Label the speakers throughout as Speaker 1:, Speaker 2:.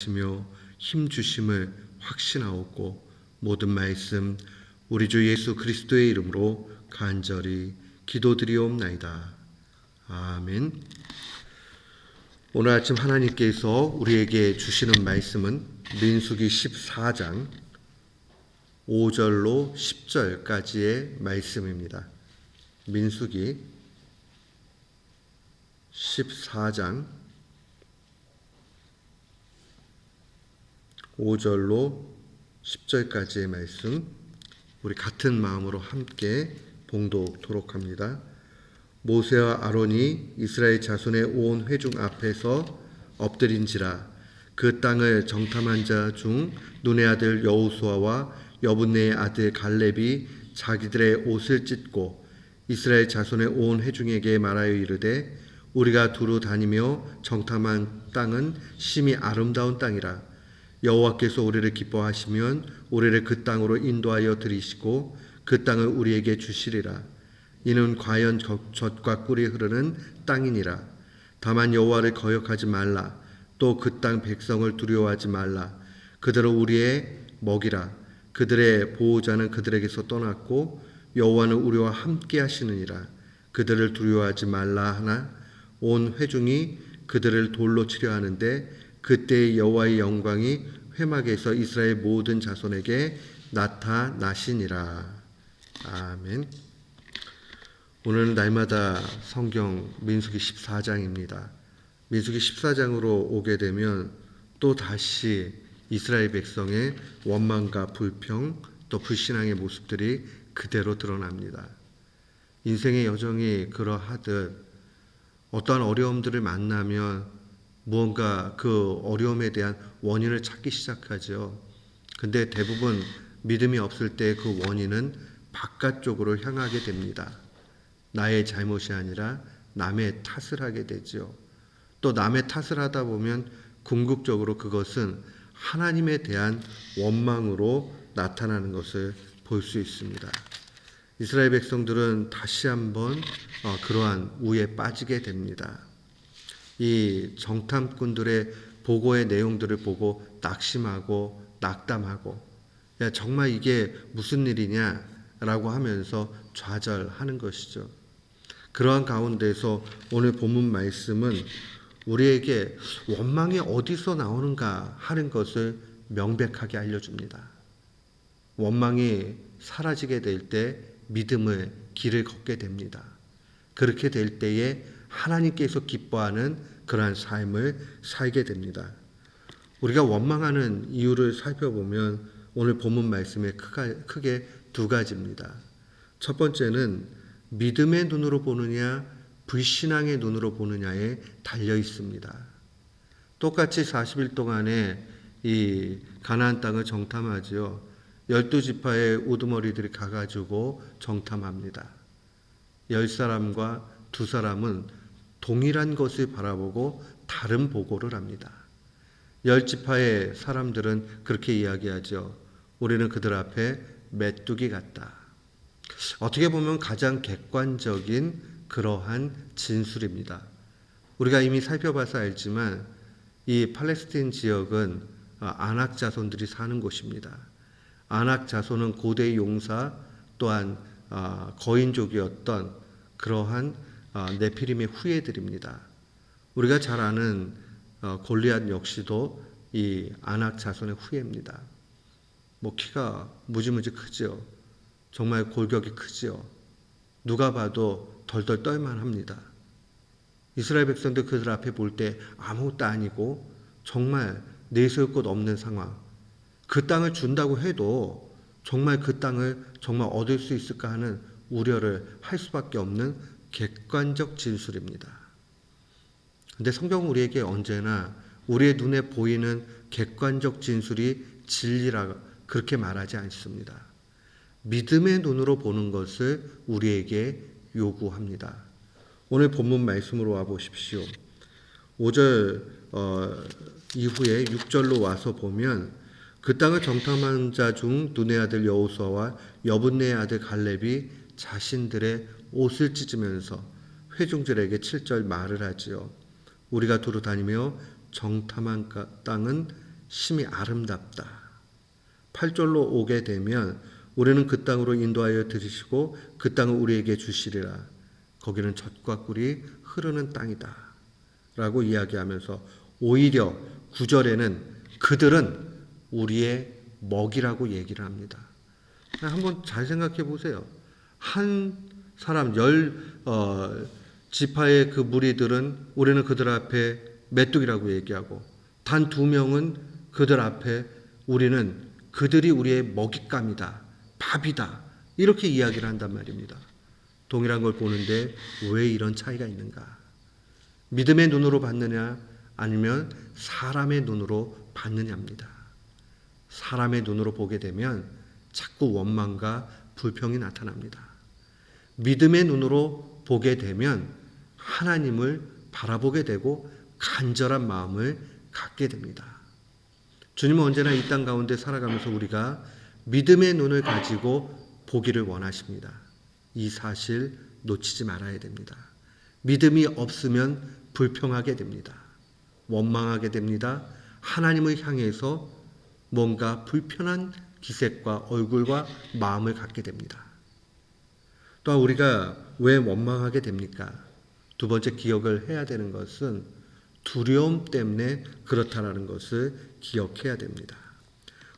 Speaker 1: 시며 힘 주심을 확신하옵고 모든 말씀 우리 주 예수 그리스도의 이름으로 간절히 기도드리옵나이다. 아멘. 오늘 아침 하나님께서 우리에게 주시는 말씀은 민수기 14장 5절로 10절까지의 말씀입니다. 민수기 14장 5절로 10절까지의 말씀, 우리 같은 마음으로 함께 봉독토록 합니다. 모세와 아론이 이스라엘 자손의 온 회중 앞에서 엎드린지라 그 땅을 정탐한 자 중 눈의 아들 여호수아와 여분네의 아들 갈렙이 자기들의 옷을 찢고 이스라엘 자손의 온 회중에게 말하여 이르되 우리가 두루 다니며 정탐한 땅은 심히 아름다운 땅이라. 여호와께서 우리를 기뻐하시면 우리를 그 땅으로 인도하여 들이시고 그 땅을 우리에게 주시리라. 이는 과연 젖과 꿀이 흐르는 땅이니라. 다만 여호와를 거역하지 말라. 또 그 땅 백성을 두려워하지 말라. 그들은 우리의 먹이라. 그들의 보호자는 그들에게서 떠났고 여호와는 우리와 함께 하시느니라. 그들을 두려워하지 말라 하나 온 회중이 그들을 돌로 치려 하는데 그때 여호와의 영광이 회막에서 이스라엘 모든 자손에게 나타나시니라. 아멘. 오늘은 날마다 성경 민수기 14장입니다. 민수기 14장으로 오게 되면 또 다시 이스라엘 백성의 원망과 불평 또 불신앙의 모습들이 그대로 드러납니다. 인생의 여정이 그러하듯 어떠한 어려움들을 만나면 무언가 그 어려움에 대한 원인을 찾기 시작하죠. 근데 대부분 믿음이 없을 때 그 원인은 바깥쪽으로 향하게 됩니다. 나의 잘못이 아니라 남의 탓을 하게 되죠. 또 남의 탓을 하다 보면 궁극적으로 그것은 하나님에 대한 원망으로 나타나는 것을 볼 수 있습니다. 이스라엘 백성들은 다시 한번 그러한 우에 빠지게 됩니다. 이 정탐꾼들의 보고의 내용들을 보고 낙심하고 낙담하고 야, 정말 이게 무슨 일이냐라고 하면서 좌절하는 것이죠. 그러한 가운데서 오늘 본문 말씀은 우리에게 원망이 어디서 나오는가 하는 것을 명백하게 알려줍니다. 원망이 사라지게 될 때 믿음의 길을 걷게 됩니다. 그렇게 될 때에 하나님께서 기뻐하는 그러한 삶을 살게 됩니다. 우리가 원망하는 이유를 살펴보면 오늘 본문 말씀에 크게 두 가지입니다. 첫 번째는 믿음의 눈으로 보느냐 불신앙의 눈으로 보느냐에 달려 있습니다. 똑같이 40일 동안에 이 가나안 땅을 정탐하지요. 12지파의 우두머리들이 가가지고 정탐합니다. 10사람과 2사람은 동일한 것을 바라보고 다른 보고를 합니다. 10지파의 사람들은 그렇게 이야기하죠. 우리는 그들 앞에 메뚜기 같다. 어떻게 보면 가장 객관적인 그러한 진술입니다. 우리가 이미 살펴봐서 알지만 이 팔레스틴 지역은 아낙 자손들이 사는 곳입니다. 아낙 자손은 고대 용사 또한 거인족이었던 그러한 네피림의 후예들입니다. 우리가 잘 아는 골리앗 역시도 이 아낙 자손의 후예입니다. 키가 무지무지 크죠. 정말 골격이 크죠. 누가 봐도 덜덜 떨만합니다. 이스라엘 백성들 그들 앞에 볼 때 아무것도 아니고 정말 내세울 곳 없는 상황. 그 땅을 준다고 해도 정말 그 땅을 정말 얻을 수 있을까 하는 우려를 할 수밖에 없는 객관적 진술입니다. 근데 성경은 우리에게 언제나 우리의 눈에 보이는 객관적 진술이 진리라 그렇게 말하지 않습니다. 믿음의 눈으로 보는 것을 우리에게 요구합니다. 오늘 본문 말씀으로 와 보십시오. 5절 이후에 6절로 와서 보면 그 땅을 정탐한 자 중 눈의 아들 여호수아와 여분네의 아들 갈렙이 자신들의 옷을 찢으면서 회중들에게 7절 말을 하지요. 우리가 두루 다니며 정탐한 땅은 심히 아름답다. 8절로 오게 되면 우리는 그 땅으로 인도하여 들이시고 그 땅을 우리에게 주시리라. 거기는 젖과 꿀이 흐르는 땅이다. 라고 이야기하면서 오히려 9절에는 그들은 우리의 먹이라고 얘기를 합니다. 한번 잘 생각해 보세요. 한 사람 지파의 그 무리들은 우리는 그들 앞에 메뚜기라고 얘기하고 단 2명은 그들 앞에 우리는 그들이 우리의 먹잇감이다, 밥이다 이렇게 이야기를 한단 말입니다. 동일한 걸 보는데 왜 이런 차이가 있는가? 믿음의 눈으로 봤느냐 아니면 사람의 눈으로 봤느냐입니다. 사람의 눈으로 보게 되면 자꾸 원망과 불평이 나타납니다. 믿음의 눈으로 보게 되면 하나님을 바라보게 되고 간절한 마음을 갖게 됩니다. 주님은 언제나 이 땅 가운데 살아가면서 우리가 믿음의 눈을 가지고 보기를 원하십니다. 이 사실 놓치지 말아야 됩니다. 믿음이 없으면 불평하게 됩니다. 원망하게 됩니다. 하나님을 향해서 뭔가 불편한 기색과 얼굴과 마음을 갖게 됩니다. 또한 우리가 왜 원망하게 됩니까? 두 번째 기억을 해야 되는 것은 두려움 때문에 그렇다라는 것을 기억해야 됩니다.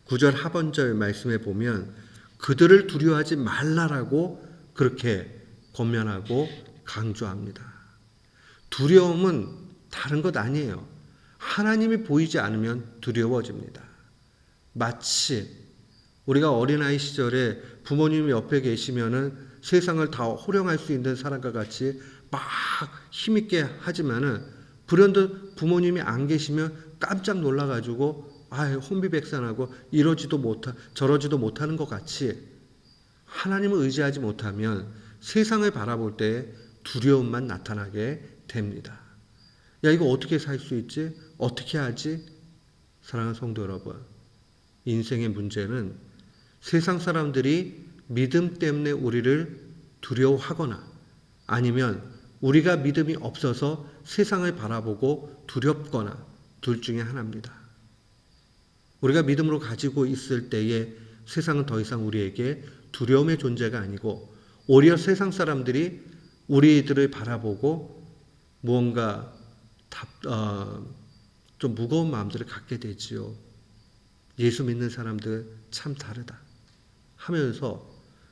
Speaker 1: 9절 하반절 말씀에 보면 그들을 두려워하지 말라라고 그렇게 권면하고 강조합니다. 두려움은 다른 것 아니에요. 하나님이 보이지 않으면 두려워집니다. 마치 우리가 어린아이 시절에 부모님이 옆에 계시면은 세상을 다 호령할 수 있는 사람과 같이 막 힘있게 하지만은 불현듯 부모님이 안 계시면 깜짝 놀라가지고 혼비백산하고 저러지도 못하는 것 같이 하나님을 의지하지 못하면 세상을 바라볼 때 두려움만 나타나게 됩니다. 야, 이거 어떻게 살 수 있지? 어떻게 하지? 사랑하는 성도 여러분, 인생의 문제는 세상 사람들이 믿음 때문에 우리를 두려워하거나 아니면 우리가 믿음이 없어서 세상을 바라보고 두렵거나 둘 중에 하나입니다. 우리가 믿음으로 가지고 있을 때에 세상은 더 이상 우리에게 두려움의 존재가 아니고 오히려 세상 사람들이 우리들을 바라보고 무언가 좀 무거운 마음들을 갖게 되지요. 예수 믿는 사람들 참 다르다 하면서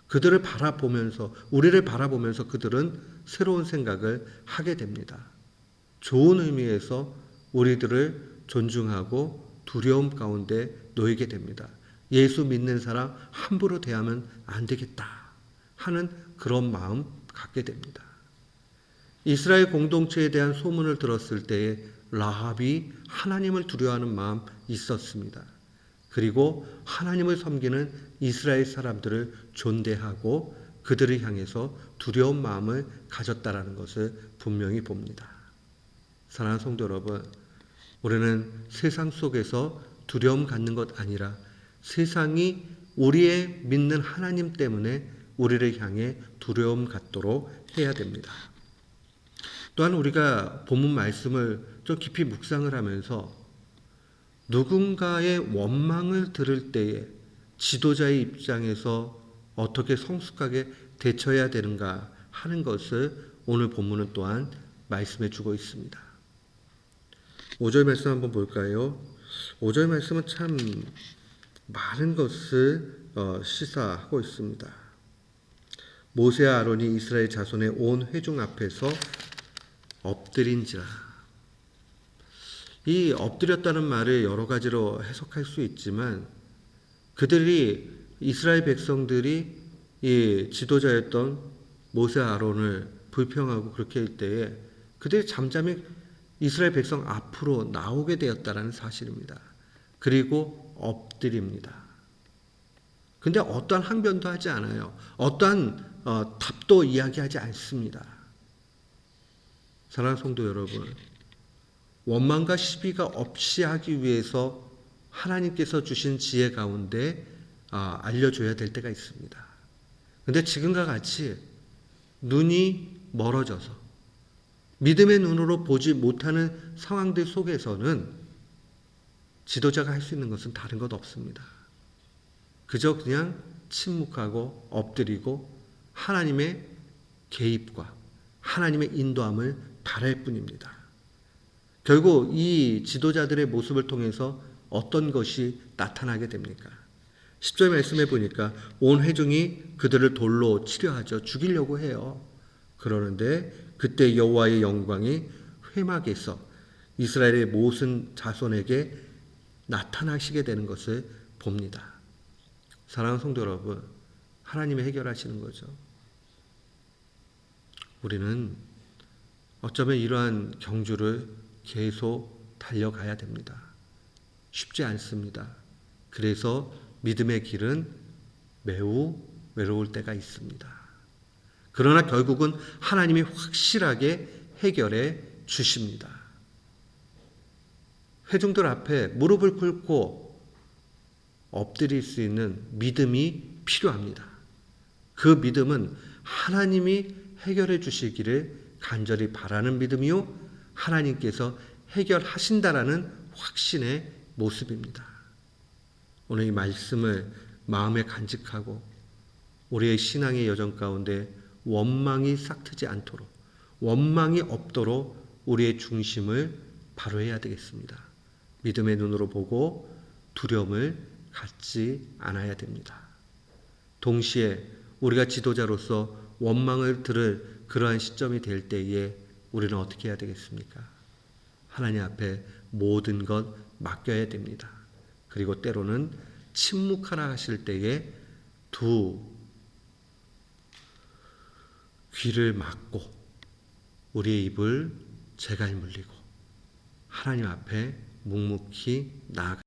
Speaker 1: 그들을 바라보면서 우리를 바라보면서 그들은 새로운 생각을 하게 됩니다. 좋은 의미에서 우리들을 존중하고 두려움 가운데 놓이게 됩니다. 예수 믿는 사람 함부로 대하면 안 되겠다 하는 그런 마음 갖게 됩니다. 이스라엘 공동체에 대한 소문을 들었을 때에 라합이 하나님을 두려워하는 마음 있었습니다. 그리고 하나님을 섬기는 이스라엘 사람들을 존대하고 그들을 향해서 두려운 마음을 가졌다라는 것을 분명히 봅니다. 사랑하는 성도 여러분, 우리는 세상 속에서 두려움 갖는 것 아니라 세상이 우리의 믿는 하나님 때문에 우리를 향해 두려움 갖도록 해야 됩니다. 또한 우리가 본문 말씀을 좀 깊이 묵상을 하면서 누군가의 원망을 들을 때에 지도자의 입장에서 어떻게 성숙하게 대처해야 되는가 하는 것을 오늘 본문은 또한 말씀해 주고 있습니다. 5절 말씀 한번 볼까요? 5절 말씀은 참 많은 것을 시사하고 있습니다. 모세와 아론이 이스라엘 자손의 온 회중 앞에서 엎드린지라. 이 엎드렸다는 말을 여러 가지로 해석할 수 있지만 그들이 이스라엘 백성들이 이 지도자였던 모세와 아론을 불평하고 그렇게 할 때에 그들이 잠잠히 이스라엘 백성 앞으로 나오게 되었다는 사실입니다. 그리고 엎드립니다. 근데 어떠한 항변도 하지 않아요. 어떠한 답도 이야기하지 않습니다. 사랑하는 성도 여러분, 원망과 시비가 없이 하기 위해서 하나님께서 주신 지혜 가운데 알려줘야 될 때가 있습니다. 근데 지금과 같이 눈이 멀어져서 믿음의 눈으로 보지 못하는 상황들 속에서는 지도자가 할 수 있는 것은 다른 것 없습니다. 그저 그냥 침묵하고 엎드리고 하나님의 개입과 하나님의 인도함을 바랄 뿐입니다. 결국 이 지도자들의 모습을 통해서 어떤 것이 나타나게 됩니까? 10절 말씀해 보니까 온 회중이 그들을 돌로 치려 하죠. 죽이려고 해요. 그러는데 그때 여호와의 영광이 회막에서 이스라엘의 모든 자손에게 나타나시게 되는 것을 봅니다. 사랑하는 성도 여러분, 하나님이 해결하시는 거죠. 우리는 어쩌면 이러한 경주를 계속 달려가야 됩니다. 쉽지 않습니다. 그래서 믿음의 길은 매우 외로울 때가 있습니다. 그러나 결국은 하나님이 확실하게 해결해 주십니다. 회중들 앞에 무릎을 꿇고 엎드릴 수 있는 믿음이 필요합니다. 그 믿음은 하나님이 해결해 주시기를 간절히 바라는 믿음이요, 하나님께서 해결하신다라는 확신의 모습입니다. 오늘 이 말씀을 마음에 간직하고 우리의 신앙의 여정 가운데 원망이 싹트지 않도록, 원망이 없도록 우리의 중심을 바로 해야 되겠습니다. 믿음의 눈으로 보고 두려움을 갖지 않아야 됩니다. 동시에 우리가 지도자로서 원망을 들을 그러한 시점이 될 때에 우리는 어떻게 해야 되겠습니까? 하나님 앞에 모든 것 맡겨야 됩니다. 그리고 때로는 침묵하라 하실 때에 두 귀를 막고 우리의 입을 재갈물리고 하나님 앞에 묵묵히 나아가